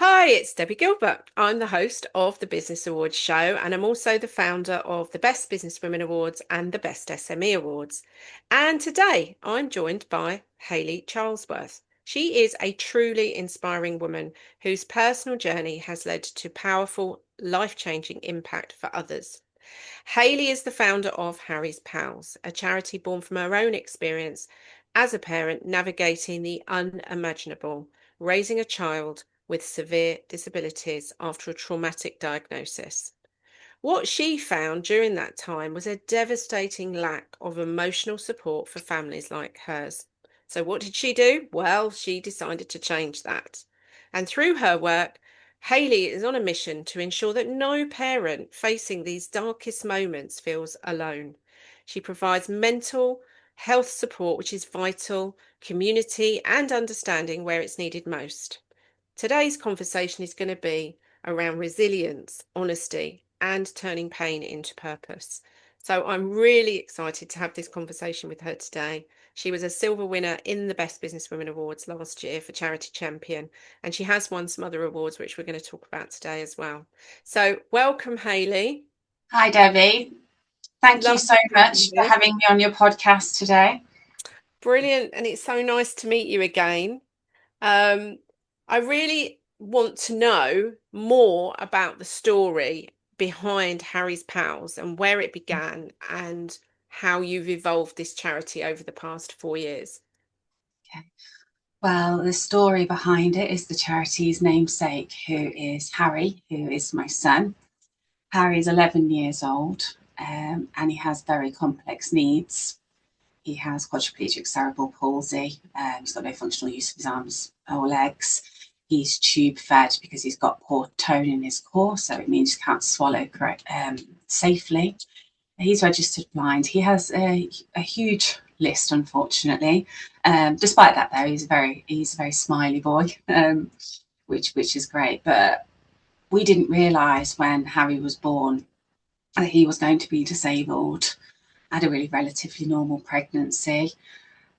Hi, it's Debbie Gilbert. I'm the host of the Business Awards show, and I'm also the founder of the Best Business Women Awards and the Best SME Awards. And today I'm joined by Hayley Charlesworth. She is a truly inspiring woman whose personal journey has led to powerful, life-changing impact for others. Hayley is the founder of Harry's Pals, a charity born from her own experience as a parent navigating the unimaginable, raising a child with severe disabilities after a traumatic diagnosis. What she found during that time was a devastating lack of emotional support for families like hers. So, what did she do? Well, she decided to change that. And through her work, Hayley is on a mission to ensure that no parent facing these darkest moments feels alone. She provides mental health support, which is vital, community, and understanding where it's needed most. Today's conversation is going to be around resilience, honesty, and turning pain into purpose. So I'm really excited to have this conversation with her today. She was a silver winner in the Best Business Women Awards last year for Charity Champion, and she has won some other awards, which we're going to talk about today as well. So welcome, Hayley. Hi, Debbie. Thank you so Lovely to have you much for here. having me on your podcast today. Brilliant, and it's so nice to meet you again. Um, I really want to know more about the story behind Harry's Pals and where it began and how you've evolved this charity over the past 4 years. Okay. Well, the story behind it is the charity's namesake, who is Harry, who is my son. Harry is 11 years old and he has very complex needs. He has quadriplegic cerebral palsy. He's got no functional use of his arms or legs. He's tube fed because he's got poor tone in his core, so it means he can't swallow safely. He's registered blind. He has a huge list, unfortunately. Despite that, though, he's a very smiley boy, which is great. But we didn't realise when Harry was born that he was going to be disabled. I had a really relatively normal pregnancy.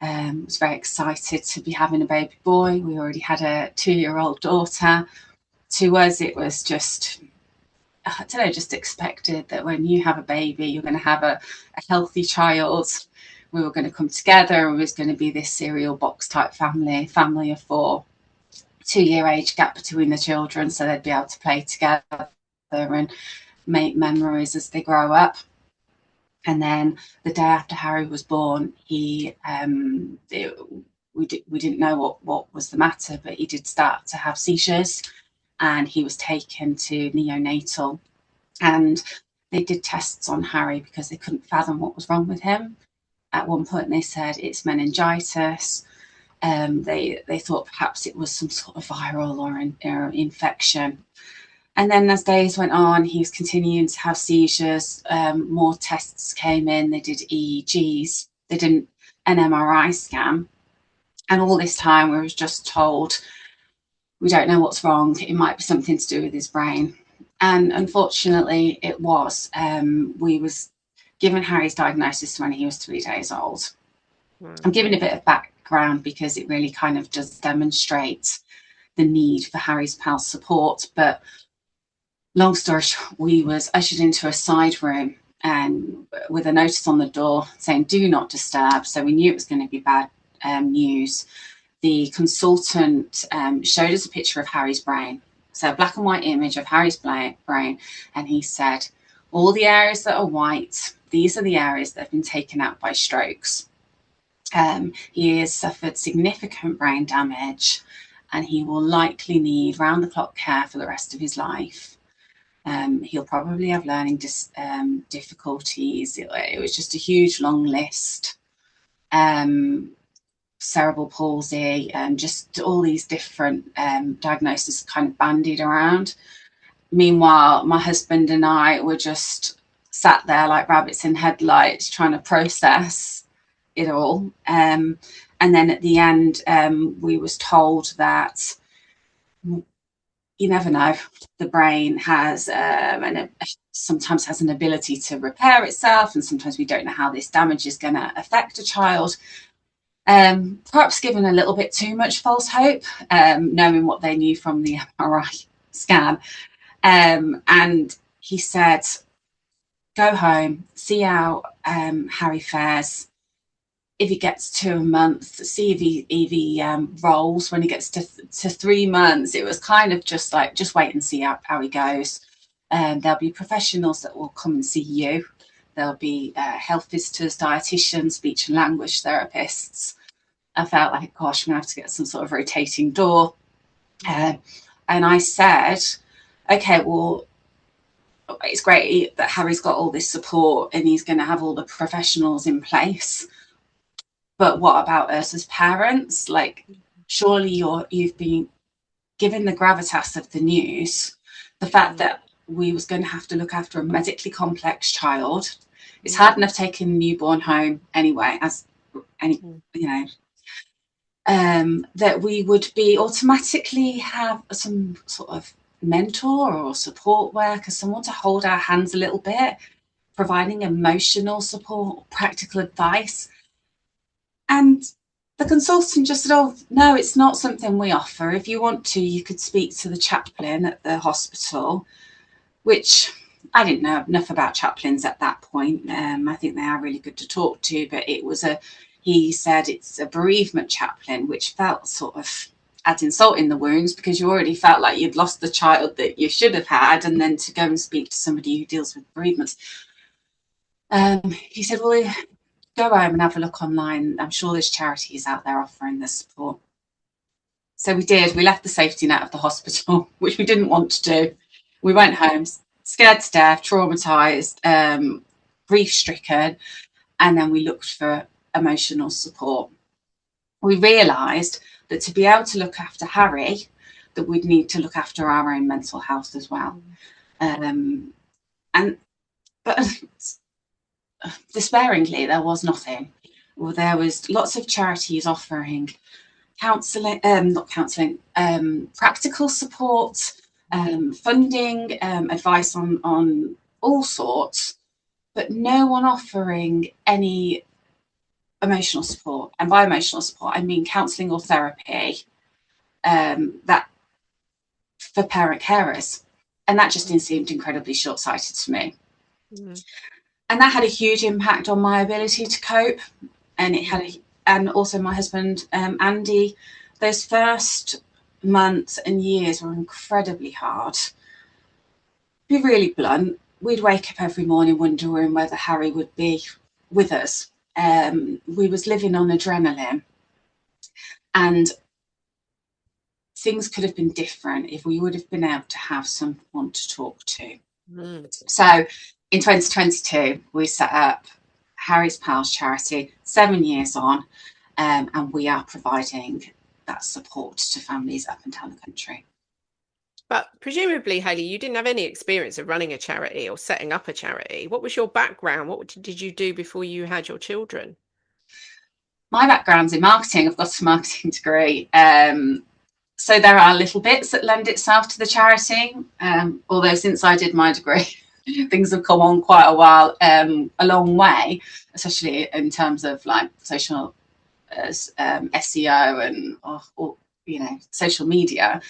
Was very excited to be having a baby boy. We already had a 2-year-old daughter. To us, it was just, I don't know, just expected that when you have a baby, you're going to have a healthy child. We were going to come together and it was going to be this cereal box type family of 4, 2-year age gap between the children, so they'd be able to play together and make memories as they grow up. And then the day after Harry was born, we didn't know what was the matter, but he did start to have seizures, and he was taken to neonatal, and they did tests on Harry because they couldn't fathom what was wrong with him. At one point, they said it's meningitis. They thought perhaps it was some sort of viral or infection. And then as days went on, he was continuing to have seizures. More tests came in. They did EEGs. They did an MRI scan. And all this time, we were just told, we don't know what's wrong. It might be something to do with his brain. And unfortunately, it was. We was given Harry's diagnosis when he was 3 days old. Wow. I'm giving a bit of background because it really kind of just demonstrates the need for Harry's Pals support. But long story short, we was ushered into a side room and with a notice on the door saying do not disturb. So we knew it was going to be bad news. The consultant showed us a picture of Harry's brain, so a black and white image of Harry's brain, and he said all the areas that are white, these are the areas that have been taken out by strokes. He has suffered significant brain damage and he will likely need round-the-clock care for the rest of his life. He'll probably have learning difficulties. It was just a huge long list. Cerebral palsy and just all these different diagnoses kind of bandied around. Meanwhile, my husband and I were just sat there like rabbits in headlights trying to process it all. And then at the end, we was told that you never know. The brain has sometimes has an ability to repair itself, and sometimes we don't know how this damage is going to affect a child. Perhaps given a little bit too much false hope, knowing what they knew from the MRI scan. And he said, go home, see how Harry fares. If he gets to a month, see if he rolls. When he gets to 3 months, it was kind of just like, just wait and see how he goes. There'll be professionals that will come and see you. There'll be health visitors, dietitians, speech and language therapists. I felt like, gosh, I'm going to have to get some sort of rotating door. And I said, okay, well, it's great that Harry's got all this support and he's going to have all the professionals in place. But what about us as parents? Like, surely you've been given the gravitas of the news, the fact that we was going to have to look after a medically complex child. It's hard enough taking a newborn home anyway, as any, you know, that we would be automatically have some sort of mentor or support worker, someone to hold our hands a little bit, providing emotional support, practical advice. And the consultant just said, oh, no, it's not something we offer. If you want to, you could speak to the chaplain at the hospital, which I didn't know enough about chaplains at that point. I think they are really good to talk to, but he said it's a bereavement chaplain, which felt sort of adding salt in the wounds because you already felt like you'd lost the child that you should have had, and then to go and speak to somebody who deals with bereavements. He said, well, go home and have a look online. I'm sure there's charities out there offering this support. So we did. We left the safety net of the hospital, which we didn't want to do. We went home, scared to death, traumatized, grief-stricken, and then we looked for emotional support. We realised that to be able to look after Harry, that we'd need to look after our own mental health as well. But despairingly, there was nothing. Well, there was lots of charities offering counselling, not counselling, practical support, funding, advice on all sorts, but no one offering any emotional support. And by emotional support, I mean counselling or therapy that for parent carers. And that just seemed incredibly short-sighted to me. And that had a huge impact on my ability to cope. And it had, and also my husband, Andy, those first months and years were incredibly hard. To be really blunt, we'd wake up every morning wondering whether Harry would be with us. We was living on adrenaline, and things could have been different if we would have been able to have someone to talk to. So in 2022, we set up Harry's Pals charity, 7 years on, and we are providing that support to families up and down the country. But presumably, Hayley, you didn't have any experience of running a charity or setting up a charity. What was your background? What did you do before you had your children? My background's in marketing. I've got a marketing degree. So there are little bits that lend itself to the charity. Although since I did my degree, things have come on quite a while, a long way, especially in terms of like social SEO and or social media.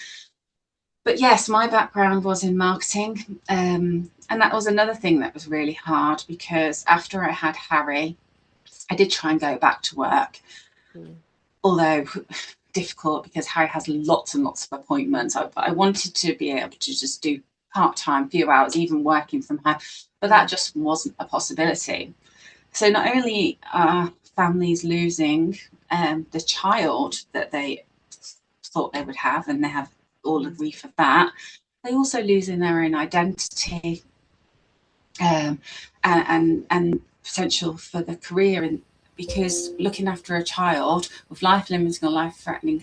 But yes, my background was in marketing, and that was another thing that was really hard because after I had Harry, I did try and go back to work, although difficult because Harry has lots and lots of appointments. I wanted to be able to just do part-time, few hours, even working from home, but that just wasn't a possibility. So not only are families losing the child that they thought they would have, and they have all the grief of that, they also losing their own identity and potential for the career. And because looking after a child with life-limiting or life-threatening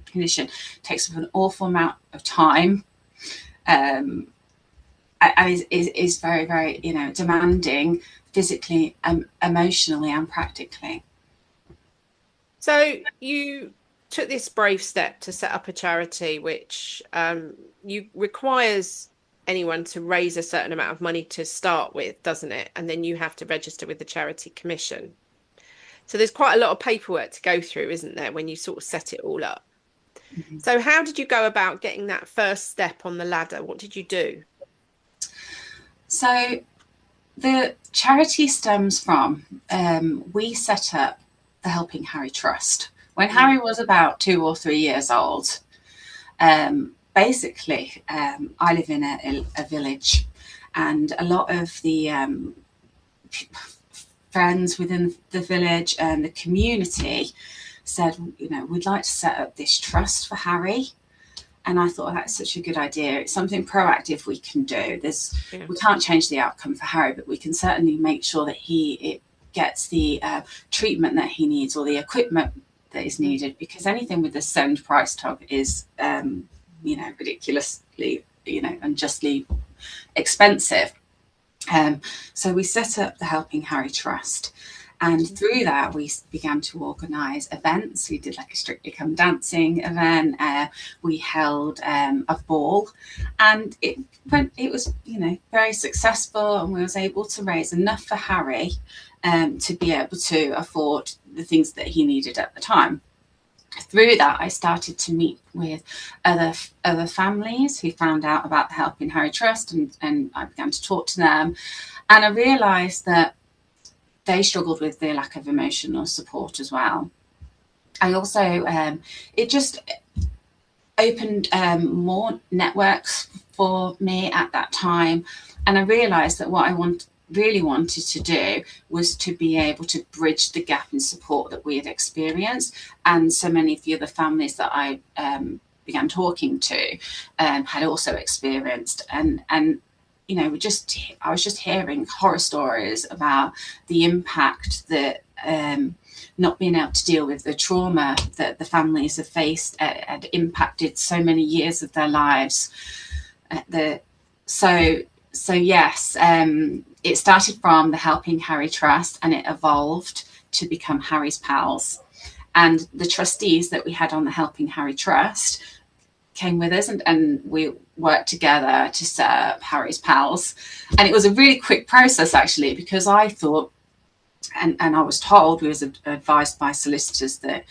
condition takes up an awful amount of time, and is very, very demanding physically, emotionally, and practically. So you took this brave step to set up a charity, which requires anyone to raise a certain amount of money to start with, doesn't it? And then you have to register with the Charity Commission. So there's quite a lot of paperwork to go through, isn't there, when you sort of set it all up? Mhm. So how did you go about getting that first step on the ladder? What did you do? So the charity stems from, we set up the Helping Harry Trust when Mm, Harry was about 2 or 3 years old. Basically, I live in a village, and a lot of the friends within the village and the community said, you know, we'd like to set up this trust for Harry. And I thought, that's such a good idea. It's something proactive we can do. yeah. We can't change the outcome for Harry, but we can certainly make sure that he gets the treatment that he needs, or the equipment that is Mm, needed, because anything with a sound price tag is, ridiculously, unjustly expensive. So we set up the Helping Harry Trust. And through that, we began to organise events. We did like a Strictly Come Dancing event. We held a ball, and it was, very successful, and we was able to raise enough for Harry to be able to afford the things that he needed at the time. Through that, I started to meet with other families who found out about the Helping Harry Trust, and I began to talk to them, and I realised that they struggled with the lack of emotional support as well. I also, it just opened more networks for me at that time, and I realised that what I really wanted to do was to be able to bridge the gap in support that we had experienced, and so many of the other families that I began talking to had also experienced. And I was just hearing horror stories about the impact that not being able to deal with the trauma that the families have faced had impacted so many years of their lives. So yes, it started from the Helping Harry Trust, and it evolved to become Harry's Pals. And the trustees that we had on the Helping Harry Trust came with us, and we worked together to set up Harry's Pals. And it was a really quick process, actually, because I thought, and I was told, we was advised by solicitors, that it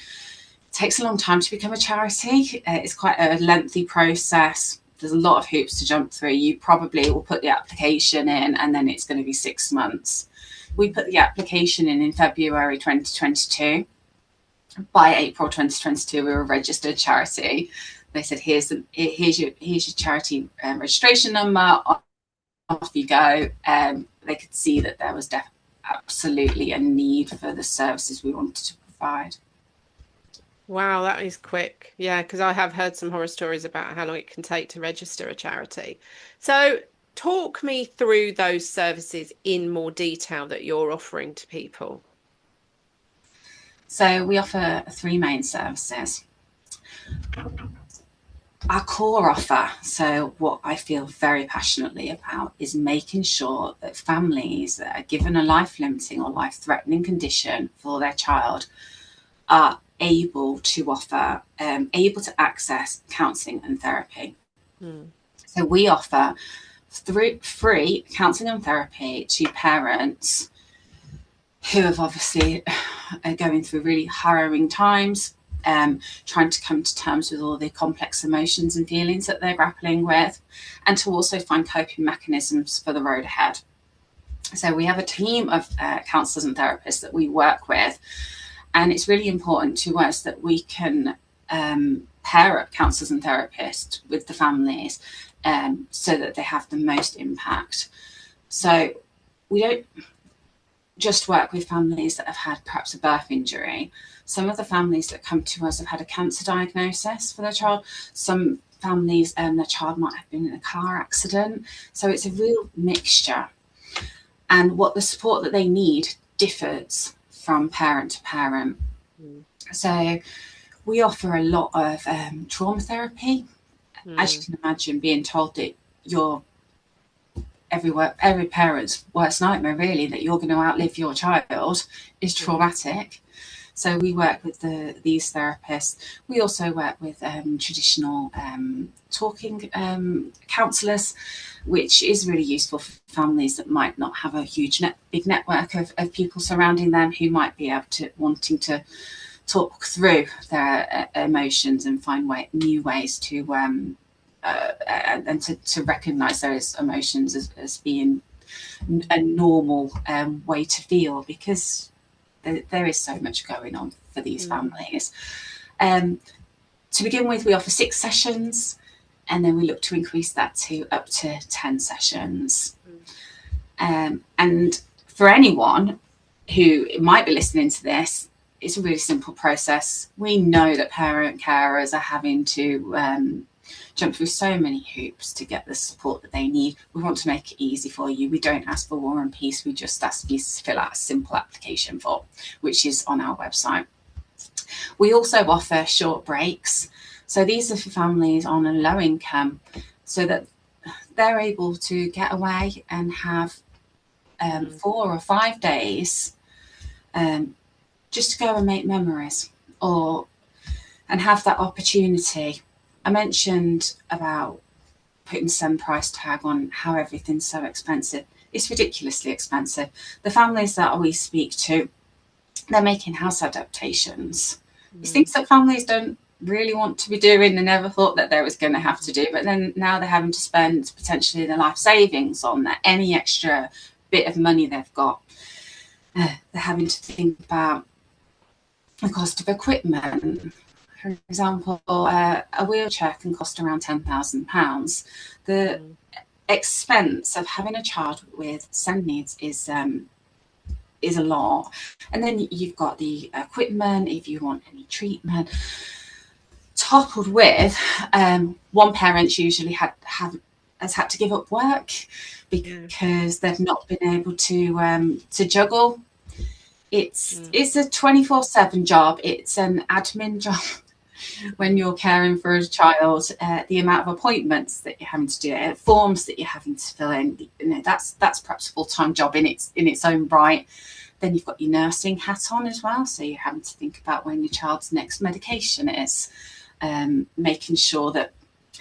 takes a long time to become a charity. It's quite a lengthy process. There's a lot of hoops to jump through. You probably will put the application in, and then it's going to be 6 months. We put the application in February 2022. By April 2022, we were a registered charity. They said, here's your charity registration number. Off you go. They could see that there was absolutely a need for the services we wanted to provide. Wow, that is quick. Yeah, because I have heard some horror stories about how long it can take to register a charity. So, talk me through those services in more detail that you're offering to people. So we offer 3 main services. Our core offer, so what I feel very passionately about, is making sure that families that are given a life-limiting or life-threatening condition for their child are able to access counselling and therapy. Mm. So we offer free counselling and therapy to parents who have obviously are going through really harrowing times, trying to come to terms with all the complex emotions and feelings that they're grappling with, and to also find coping mechanisms for the road ahead. So we have a team of counsellors and therapists that we work with, and it's really important to us that we can pair up counsellors and therapists with the families so that they have the most impact. So we don't just work with families that have had perhaps a birth injury. Some of the families that come to us have had a cancer diagnosis for their child. Some families, their child might have been in a car accident. So it's a real mixture. And what the support that they need differs from parent to parent. Mm. So we offer a lot of trauma therapy. As Mm. you can imagine, being told that you're every parent's worst nightmare, really, that you're going to outlive your child, is traumatic. So we work with these therapists. We also work with traditional talking counsellors, which is really useful for families that might not have a big network of people surrounding them who might be able to wanting to talk through their emotions and find new ways to and to recognise those emotions as being a normal way to feel, because there is so much going on for these families. To begin with, we offer 6 sessions, and then we look to increase that to up to 10 sessions. And for anyone who might be listening to this, it's a really simple process. We know that parent carers are having to jump through so many hoops to get the support that they need. We want to make it easy for you. We don't ask for War and Peace. We just ask you to fill out a simple application form, which is on our website. We also offer short breaks. So these are for families on a low income, so that they're able to get away and have 4 or 5 days just to go and make memories and have that opportunity. I mentioned about putting some price tag on how everything's so expensive. It's ridiculously expensive. The families that we speak to, they're making house adaptations. It's things that families don't really want to be doing and never thought that they was going to have to do, but then now they're having to spend potentially their life savings on that, any extra bit of money they've got. They're having to think about the cost of equipment. For example, a wheelchair can cost around £10,000. The expense of having a child with SEND needs is a lot. And then you've got the equipment, if you want any treatment, toppled with one parent's usually has had to give up work because they've not been able to juggle. It's a 24/7 job. It's an admin job. When you're caring for a child, the amount of appointments that you're having to do, forms that you're having to fill in, that's perhaps a full-time job in its own right. Then you've got your nursing hat on as well, so you're having to think about when your child's next medication is, making sure that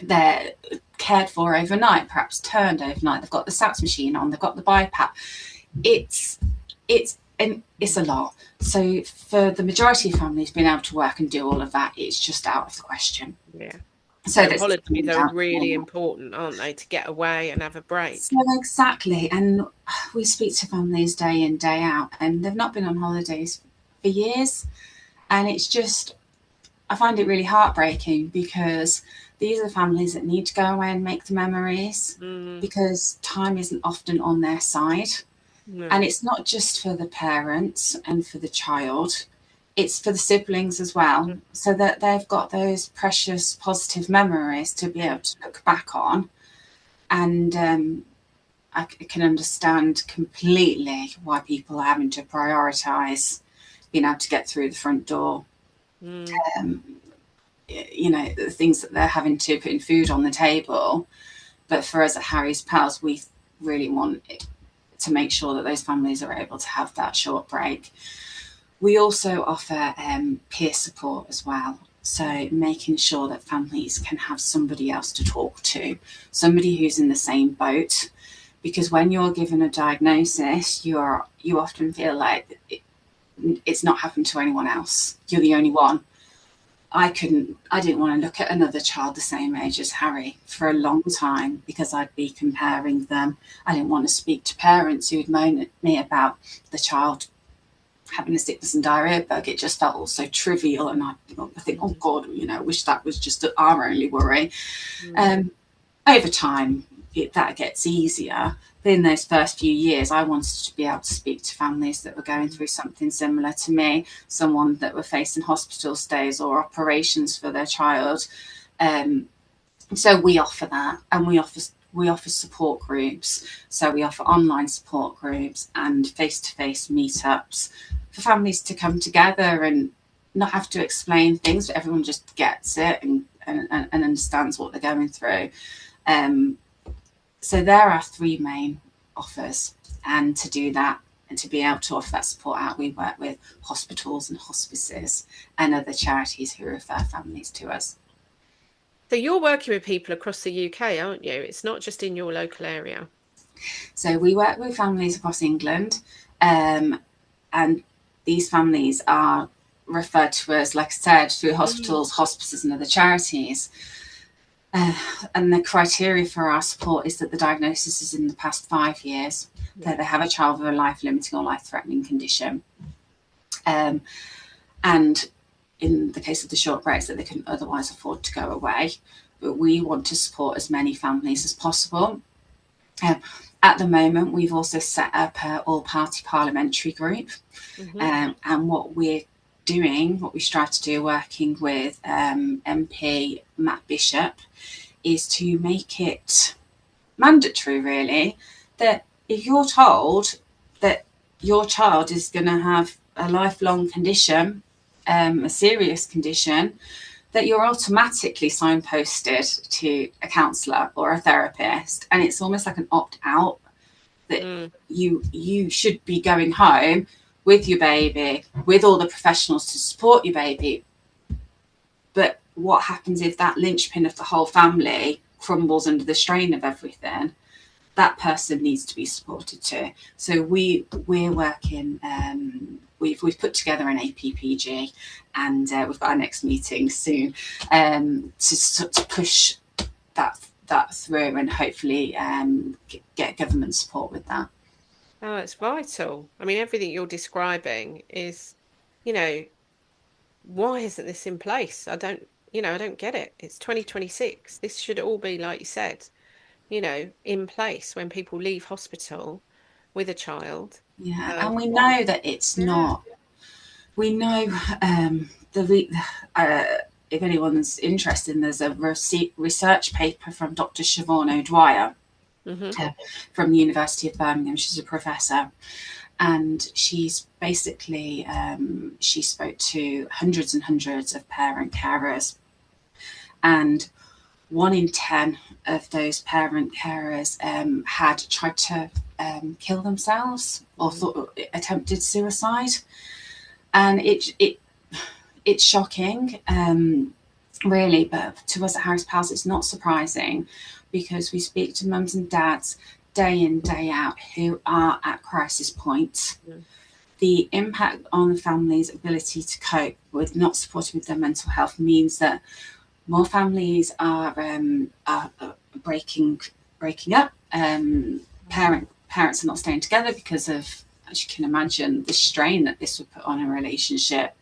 they're cared for overnight, perhaps turned overnight. They've got the SATS machine on, they've got the BiPAP. It's a lot. So for the majority of families, being able to work and do all of that, it's just out of the question. Yeah. So holidays are really important, aren't they, to get away and have a break? So exactly. And we speak to families day in, day out, and they've not been on holidays for years. And it's just, I find it really heartbreaking, because these are families that need to go away and make the memories, because time isn't often on their side. No. And it's not just for the parents and for the child, it's for the siblings as well, so that they've got those precious positive memories to be able to look back on. And I can understand completely why people are having to prioritise being able to get through the front door. The things that they're having to put in food on the table. But for us at Harry's Pals, we really want to make sure that those families are able to have that short break. We also offer peer support as well. So making sure that families can have somebody else to talk to, somebody who's in the same boat. Because when you're given a diagnosis, you often feel like it's not happened to anyone else. You're the only one. I didn't want to look at another child the same age as Harry for a long time, because I'd be comparing them. I didn't want to speak to parents who would moan at me about the child having a sickness and diarrhea bug. It just felt all so trivial, and I think, oh God, I wish that was just our only worry. Over time, that gets easier. But in those first few years, I wanted to be able to speak to families that were going through something similar to me, someone that were facing hospital stays or operations for their child. So we offer that, and we offer support groups. So we offer online support groups and face-to-face meetups for families to come together and not have to explain things, but everyone just gets it and understands what they're going through. So there are 3 main offers, and to do that, and to be able to offer that support out, we work with hospitals and hospices and other charities who refer families to us. So you're working with people across the UK, aren't you? It's not just in your local area. So we work with families across England, and these families are referred to us, like I said, through hospitals, hospices, and other charities. And the criteria for our support is that the diagnosis is in the past 5 years, that they have a child with a life-limiting or life-threatening condition, and in the case of the short breaks, that they can otherwise afford to go away. But we want to support as many families as possible. At the moment, we've also set up an all-party parliamentary group, and what we strive to do, working with MP Matt Bishop, is to make it mandatory, really, that if you're told that your child is going to have a lifelong condition, a serious condition, that you're automatically signposted to a counsellor or a therapist, and it's almost like an opt-out that you should be going home with your baby, with all the professionals to support your baby. But what happens if that linchpin of the whole family crumbles under the strain of everything? That person needs to be supported too. So we're working. We've put together an APPG, and we've got our next meeting soon to push that through, and hopefully get government support with that. Oh, it's vital. I mean, everything you're describing is, you know, why isn't this in place? I don't get it. It's 2026. This should all be, like you said, in place when people leave hospital with a child. Yeah, and we know that it's not. We know if anyone's interested, there's a research paper from Dr. Siobhan O'Dwyer from the University of Birmingham. She's a professor, and she's basically she spoke to hundreds and hundreds of parent carers, and 1 in 10 of those parent carers had tried to kill themselves or attempted suicide. And it's shocking, really, but to us at Harris Pals, it's not surprising, because we speak to mums and dads day in, day out who are at crisis points. The impact on the family's ability to cope with not supporting with their mental health means that more families are breaking up. Parents are not staying together because of, as you can imagine, the strain that this would put on a relationship.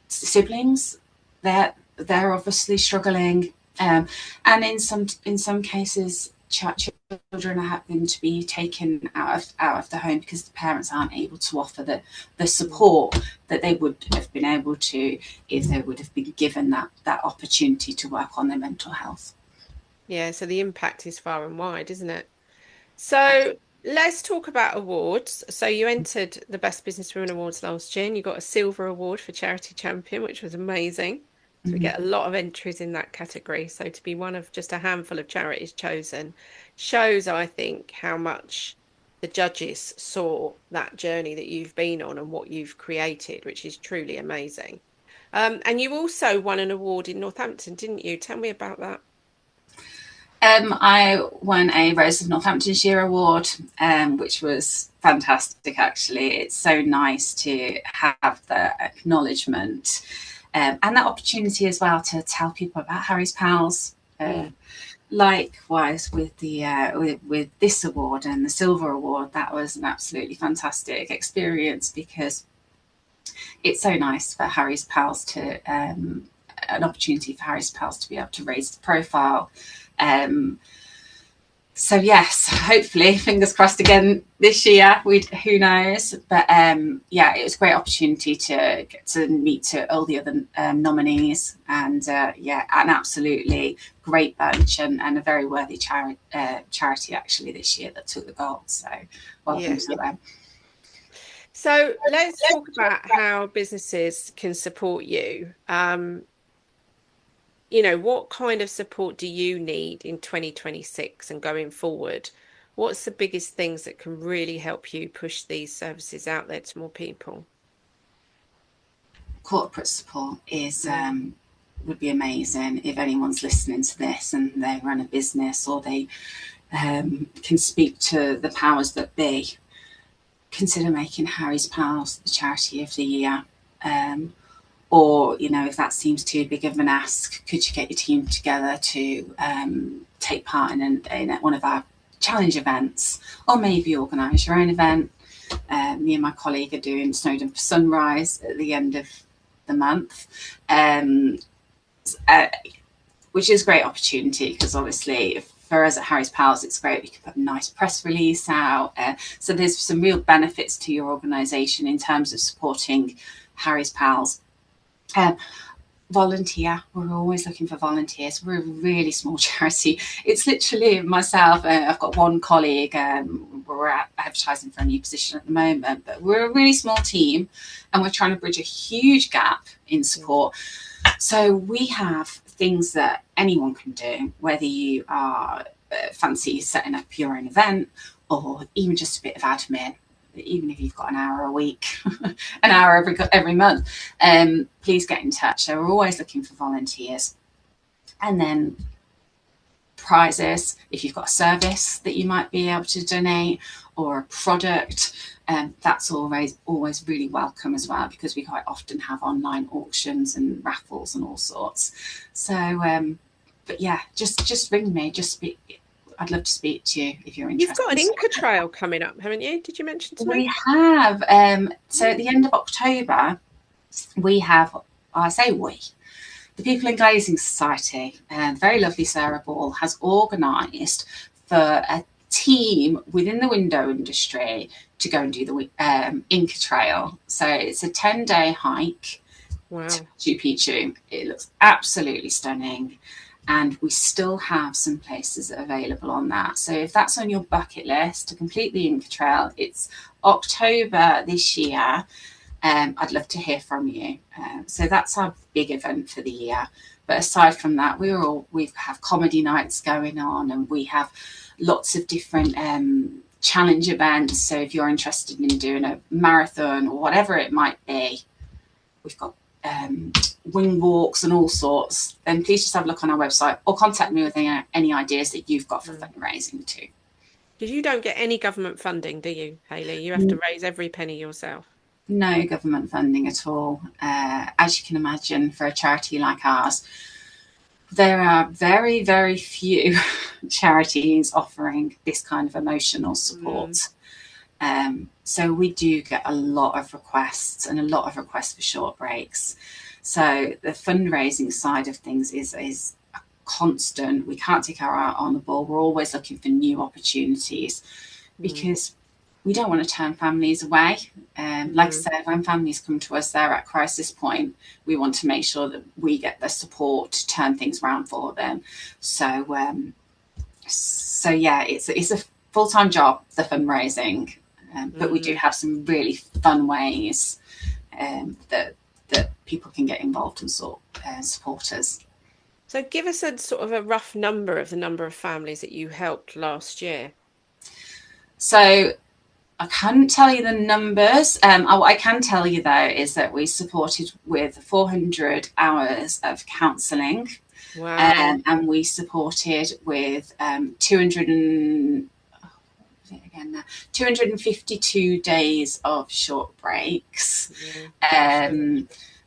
Siblings, they're obviously struggling, and in some cases, children are having to be taken out of the home because the parents aren't able to offer the support that they would have been able to if they would have been given that opportunity to work on their mental health. Yeah, so the impact is far and wide, isn't it? So let's talk about awards. So you entered the Best Business Women Awards last year, and you got a silver award for Charity Champion, which was amazing. So we get a lot of entries in that category. So to be one of just a handful of charities chosen shows, I think, how much the judges saw that journey that you've been on and what you've created, which is truly amazing. And you also won an award in Northampton, didn't you? Tell me about that. I won a Rose of Northamptonshire award, which was fantastic, actually. It's so nice to have the acknowledgement and that opportunity as well to tell people about Harry's Pals. Likewise with the with this award and the silver award, that was an absolutely fantastic experience, because it's so nice for Harry's Pals to an opportunity for Harry's Pals to be able to raise the profile. So yes, hopefully, fingers crossed again this year. Who knows? But yeah, it was a great opportunity to get to meet all the other nominees, and yeah, an absolutely great bunch, and a very worthy charity actually this year that took the gold. So welcome to them. So let's talk about how businesses can support you. What kind of support do you need in 2026 and going forward? What's the biggest things that can really help you push these services out there to more people? Corporate support is Mm. would be amazing if anyone's listening to this and they run a business or they can speak to the powers that be. Consider making Harry's Pals the charity of the year. Or, you know, if that seems too big of an ask, could you get your team together to take part in one of our challenge events, or maybe organise your own event? Me and my colleague are doing Snowdon Sunrise at the end of the month, uh, which is a great opportunity because obviously for us at Harry's Pals, it's great. We can put a nice press release out. So there's some real benefits to your organisation in terms of supporting Harry's Pals. Volunteer. We're always looking for volunteers. We're a really small charity. It's literally myself. I've got one colleague. We're advertising for a new position at the moment, but we're a really small team and we're trying to bridge a huge gap in support. So we have things that anyone can do, whether you are fancy setting up your own event or even just a bit of admin. Even if you've got an hour a week, an hour every month, please get in touch. So we're always looking for volunteers. And then prizes, if you've got a service that you might be able to donate or a product, that's always really welcome as well, because we quite often have online auctions and raffles and all sorts. So, but yeah, just ring me, I'd love to speak to you if you're You've interested. got an Inca Trail coming up, haven't you? Did you mention to me? We have. So at the end of October, we have, I say we, the People in Glazing Society, and very lovely Sarah Ball has organised for a team within the window industry to go and do the Inca Trail. So it's a 10-day hike Wow. to Machu Picchu. It looks absolutely stunning. And we still have some places available on that. So if that's on your bucket list to complete the Inca Trail, it's October this year. I'd love to hear from you. So that's our big event for the year. But aside from that, we have comedy nights going on, and we have lots of different challenge events. So if you're interested in doing a marathon or whatever it might be, we've got wing walks and all sorts, then please just have a look on our website or contact me with any ideas that you've got for fundraising too. Because you don't get any government funding, do you, Hayley? You have to raise every penny yourself. No government funding at all. As you can imagine, for a charity like ours, there are very, very few charities offering this kind of emotional support. So we do get a lot of requests for short breaks. So the fundraising side of things is a constant. We can't take our eye on the ball. We're always looking for new opportunities because we don't want to turn families away. Like I said, when families come to us, they're at crisis point. We want to make sure that we get the support to turn things around for them. So yeah, it's a full-time job, the fundraising. But we do have some really fun ways that people can get involved and support us. So give us a sort of a rough number of the number of families that you helped last year. So I can't tell you the numbers. What I can tell you, though, is that we supported with 400 hours of counselling. Wow. And we supported with 252 days of short breaks.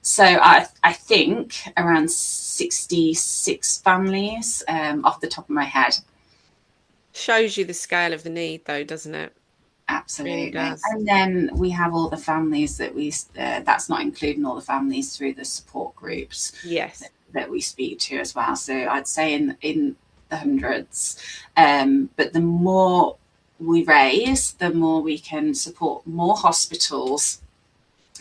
So I think around 66 families off the top of my head. Shows you the scale of the need, though, doesn't it? Absolutely. Really does. And then we have all the families that that's not including all the families through the support groups. Yes. That we speak to as well. So I'd say in the hundreds. But the more we raise, the more we can support more hospitals,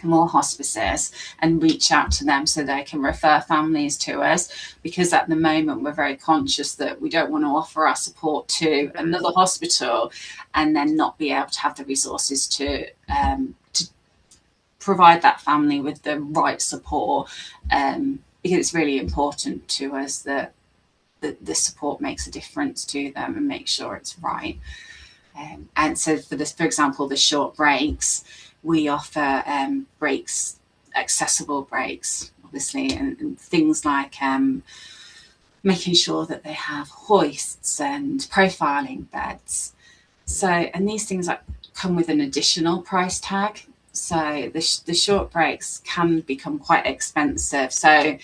more hospices, and reach out to them so they can refer families to us, because at the moment we're very conscious that we don't want to offer our support to another hospital and then not be able to have the resources to provide that family with the right support, because it's really important to us that the support makes a difference to them and make sure it's right. And so for example, the short breaks, we offer breaks, accessible breaks, obviously, and things like making sure that they have hoists and profiling beds. So, and these things come with an additional price tag. So the short breaks can become quite expensive. So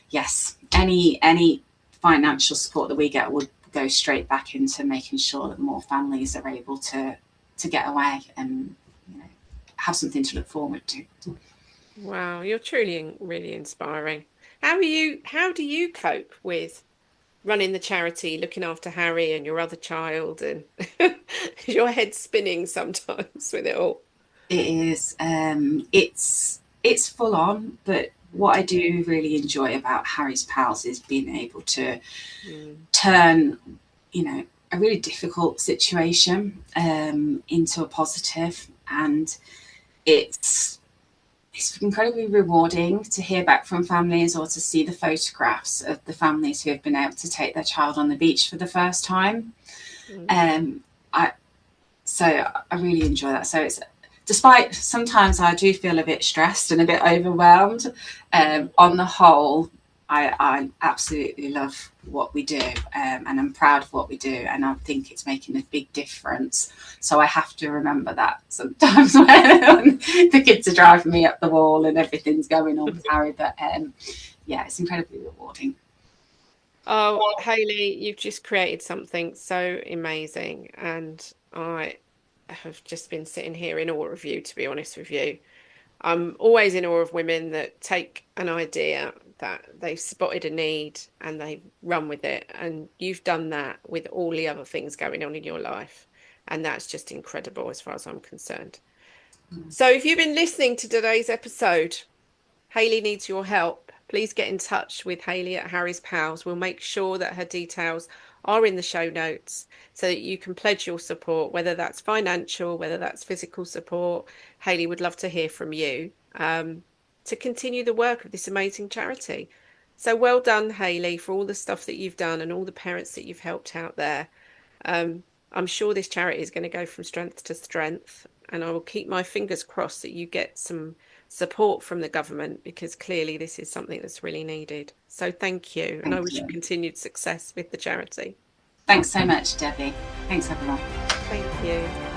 yes, any financial support that we get would go straight back into making sure that more families are able to get away and have something to look forward to. Wow, you're truly really inspiring. How do you cope with running the charity, looking after Harry and your other child, and your head spinning sometimes with it all? It is. It's full on, but what I do really enjoy about Harry's Pals is being able to Mm. turn, a really difficult situation into a positive, and it's incredibly rewarding to hear back from families or to see the photographs of the families who have been able to take their child on the beach for the first time. Mm. Um, I so I really enjoy that. So it's despite sometimes I do feel a bit stressed and a bit overwhelmed. On the whole, I absolutely love what we do, and I'm proud of what we do, and I think it's making a big difference. So I have to remember that sometimes when the kids are driving me up the wall and everything's going on with Harry. But yeah, it's incredibly rewarding. Oh, Hayley, you've just created something so amazing, and I have just been sitting here in awe of you, to be honest with you. I'm always in awe of women that take an idea that they've spotted a need and they run with it. And you've done that with all the other things going on in your life. And that's just incredible as far as I'm concerned. So if you've been listening to today's episode, Hayley needs your help. Please get in touch with Hayley at Harry's Pals. We'll make sure that her details are in the show notes so that you can pledge your support, whether that's financial, whether that's physical support. Hayley would love to hear from you to continue the work of this amazing charity. So well done, Hayley, for all the stuff that you've done and all the parents that you've helped out there. I'm sure this charity is going to go from strength to strength, and I will keep my fingers crossed that you get some support from the government because clearly this is something that's really needed. So thank you, and I Thank wish you you. continued success with the charity. Thanks so much, Debbie. Thanks, everyone. Thank you.